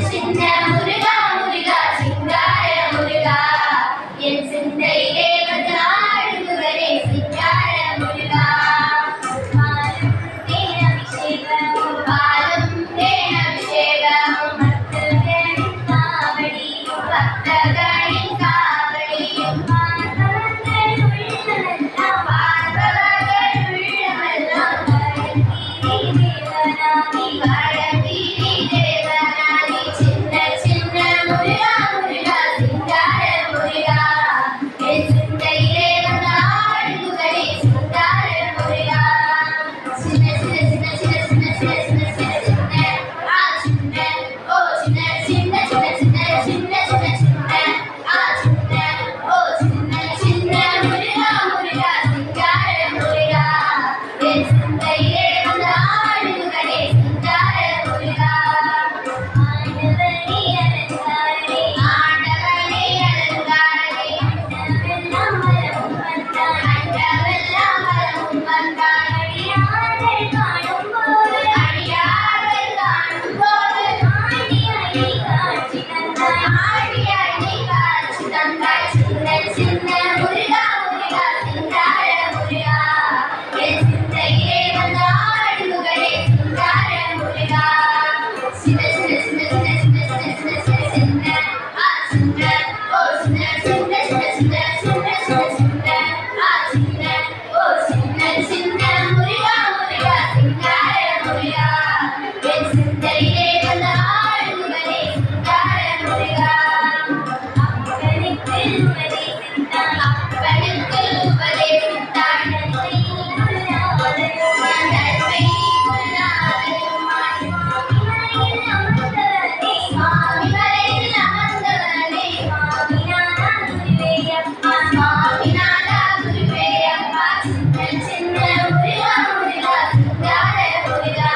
சின்ன முருகா முருகா சிங்கார முருகா என் சிந்தையிலே வந்து ஆடுகிறே சிங்கார முருகா பாலும் தேன் அபிஷேகமும் பக்தர்களின் காவடியும் பக்தர்களின் காவடியும் பார்ப்பவர்கள் உள்ளமெல்லாம் வடகிரி தேவனாகி சின்ன சின்ன முருகா முருகா சிங்கார முருகா என் சிந்தையிலே வந்து ஆடுகிறே சிங்கார முருகா சின்ன சின்ன சின்ன சின்ன சின்ன சின்ன சின்ன சின்ன சின்ன ஆ சின்ன ஓ சின்ன சின்ன சின்ன சின்ன சின்ன சின்ன சின்ன ஆ சின்ன ஓ சின்ன சின்ன முருகா முருகா சிங்கார முருகா என் சிந்தையிலே வந்து ஆடுகிறே சிங்கார முருகா ஆண்டவனே அலங்காரனே அண்டவெல்லாம் வரவும் வந்தான் அடியார்கள் காணும் போது ஆடியாய் காட்சி தந்தாய் சின்ன சின்ன முருகா முருகா சிங்கார முருகா என் சிந்தையிலே வந்து ஆடுகிறே சிங்கார முருகா சின்ன சின்ன சின்ன சின்ன சின்ன சின்ன சின்ன சின்ன ஆ சின்ன ஓ சின்ன சின்ன சின்ன சின்ன சின்ன சின்ன சின்ன ஆ சின்ன ஓ சின்ன சின்ன முருகா முருகா சிங்கார முருகா என் சிந்தையிலே வந்து ஆடுகிறே சிங்கார முருகா அப்பனுக்கு உபதேசித்தான் நன்மை குருநாதருமாய் சுவாமி வரையில் அமர்ந்தவனே சுவாமிநாதா குருவே அப்பா சின்ன சின்ன முருகா முருகா சிங்கார முருகா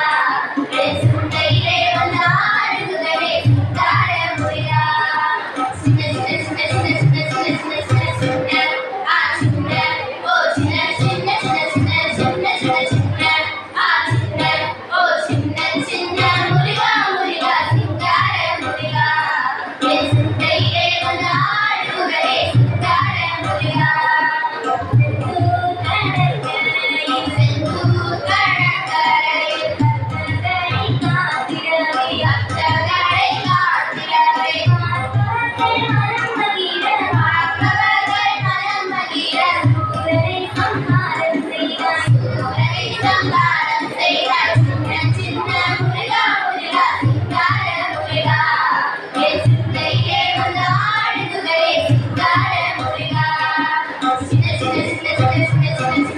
என் சிந்தையிலே வந்து ஆடுகிறே சிங்கார முருகா சின்ன சின்ன சின்ன சின்ன சின்ன சின்ன சின்ன சின்ன சின்ன ஆ சின்ன ஓ சின்ன சின்ன சின்ன சின்ன சின்ன சின்ன சின்ன ஆ சின்ன ஓ சின்ன சின்ன முருகா முருகா சிங்கார முருகா என் சிந்தையிலே வந்து ஆடுகிறே சிங்கார முருகா செந்தூர் கடற்கரையில் பக்தர்களை காத்திடவே பார்ப்பவர்கள் மனம் மகிழ சூரரை சம்ஹாரம் செய்தாய் சின்ன சின்ன முருகா முருகா சிங்கார முருகா என் சிந்தையிலே வந்து ஆடுகிறே சிங்கார முருகா சின்ன சின்ன சின்ன சின்ன சின்ன சின்ன